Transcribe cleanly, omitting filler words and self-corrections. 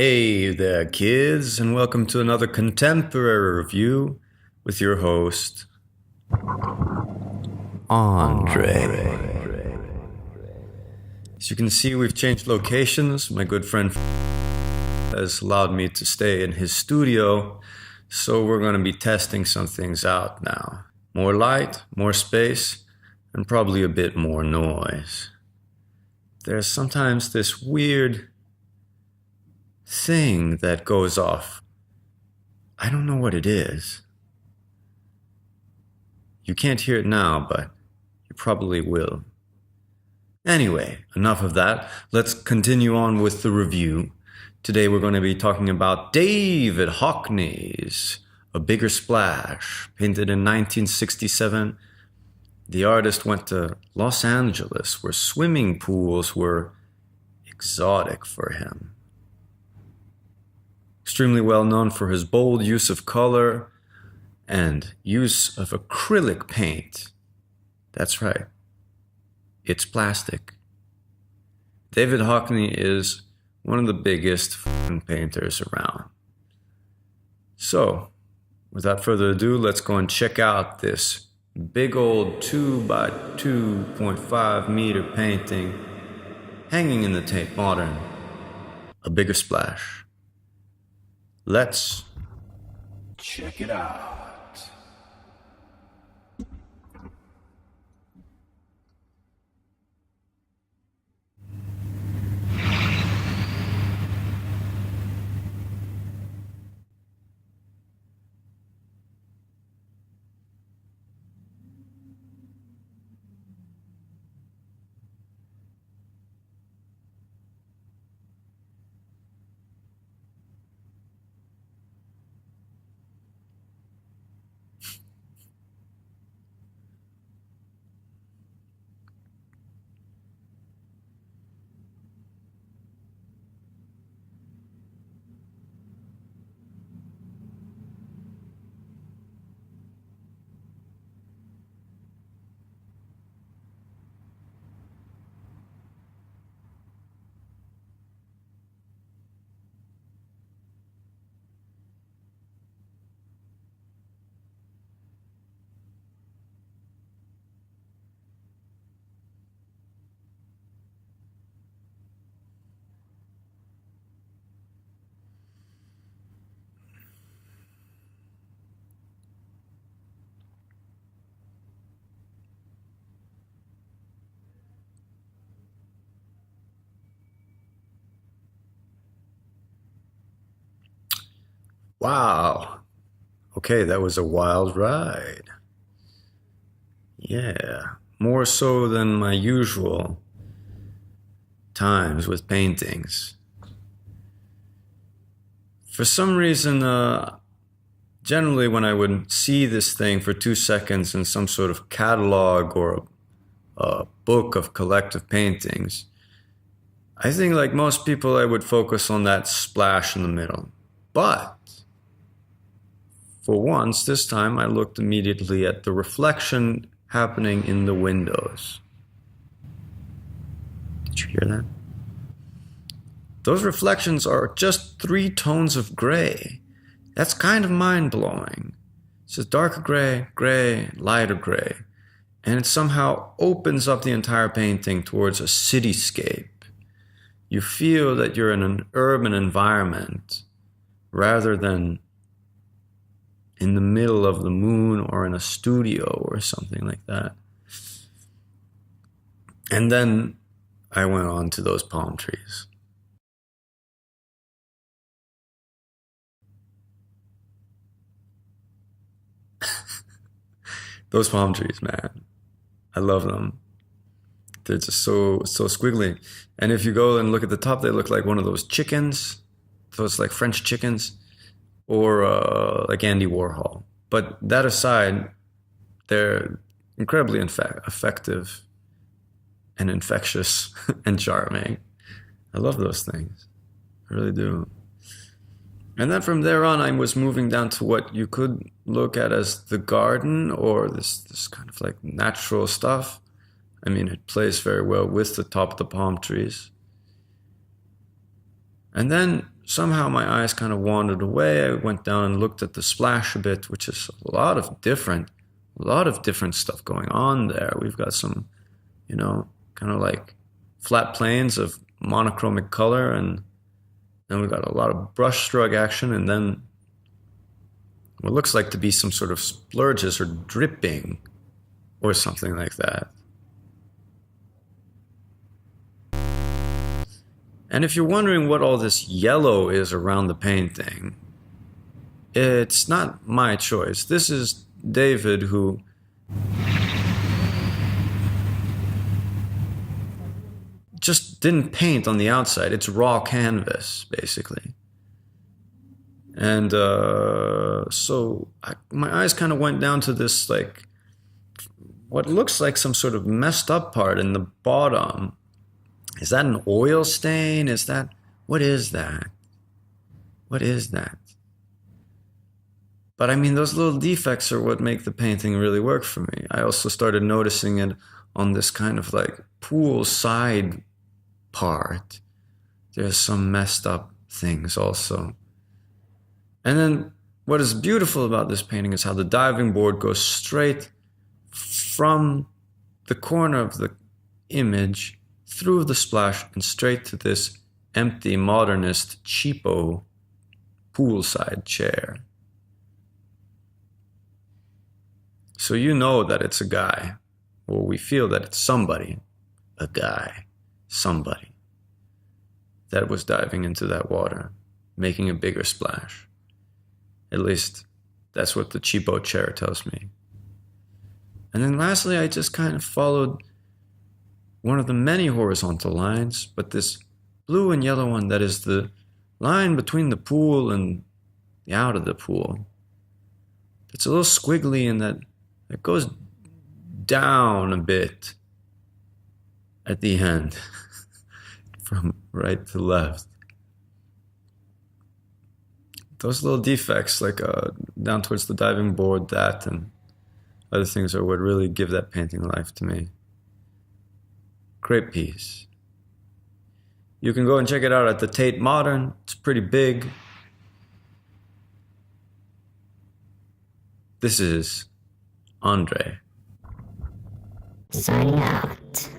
Hey there, kids, and welcome to another contemporary review with your host, Andre. As you can see, we've changed locations. My good friend has allowed me to stay in his studio, so we're going to be testing some things out now. More light, more space, and probably a bit more noise. There's sometimes this weird thing that goes off. I don't know what it is. You can't hear it now, but you probably will. Anyway, enough of that. Let's continue on with the review. Today we're going to be talking about David Hockney's A Bigger Splash, painted in 1967. The artist went to Los Angeles, where swimming pools were exotic for him. Extremely well known for his bold use of color and use of acrylic paint. That's right. It's plastic. David Hockney is one of the biggest painters around. So, without further ado, let's go and check out this big old 2 by 2.5 meter painting hanging in the Tate Modern. A Bigger Splash. Let's check it out. Wow. Okay, that was a wild ride. Yeah, more so than my usual times with paintings. For some reason, generally when I would see this thing for 2 seconds in some sort of catalog or a book of collective paintings, I think like most people I would focus on that splash in the middle. But for once, this time I looked immediately at the reflection happening in the windows. Did you hear that? Those reflections are just 3 tones of gray. That's kind of mind-blowing. It's just darker gray, gray, lighter gray. And it somehow opens up the entire painting towards a cityscape. You feel that you're in an urban environment rather than in the middle of the moon or in a studio or something like that. And then I went on to those palm trees. Those palm trees, man. I love them. They're just so squiggly. And if you go and look at the top, they look like one of those chickens. Those like French chickens. Or like Andy Warhol. But that aside, they're incredibly effective and infectious and charming. I love those things. I really do. And then from there on, I was moving down to what you could look at as the garden or this kind of like natural stuff. I mean, it plays very well with the top of the palm trees. And then somehow my eyes kind of wandered away. I went down and looked at the splash a bit, which is a lot of different stuff going on there. We've got some, kind of like flat planes of monochromic color, and then we've got a lot of brush stroke action, and then what looks like to be some sort of splurges or dripping or something like that. And if you're wondering what all this yellow is around the painting, it's not my choice. This is David, who just didn't paint on the outside. It's raw canvas, basically. And my eyes kind of went down to this, like, what looks like some sort of messed up part in the bottom. Is that an oil stain? What is that? What is that? But I mean, those little defects are what make the painting really work for me. I also started noticing it on this kind of like pool side part. There's some messed up things also. And then what is beautiful about this painting is how the diving board goes straight from the corner of the image through the splash and straight to this empty, modernist, cheapo poolside chair. So you know that it's a guy, or we feel that it's somebody, a guy, somebody, that was diving into that water, making a bigger splash. At least that's what the cheapo chair tells me. And then lastly, I just kind of followed one of the many horizontal lines, but this blue and yellow one that is the line between the pool and the out of the pool. It's a little squiggly in that it goes down a bit at the end from right to left. Those little defects, like down towards the diving board, that and other things are what really give that painting life to me. Great piece. You can go and check it out at the Tate Modern. It's pretty big. This is Andre. Signing out.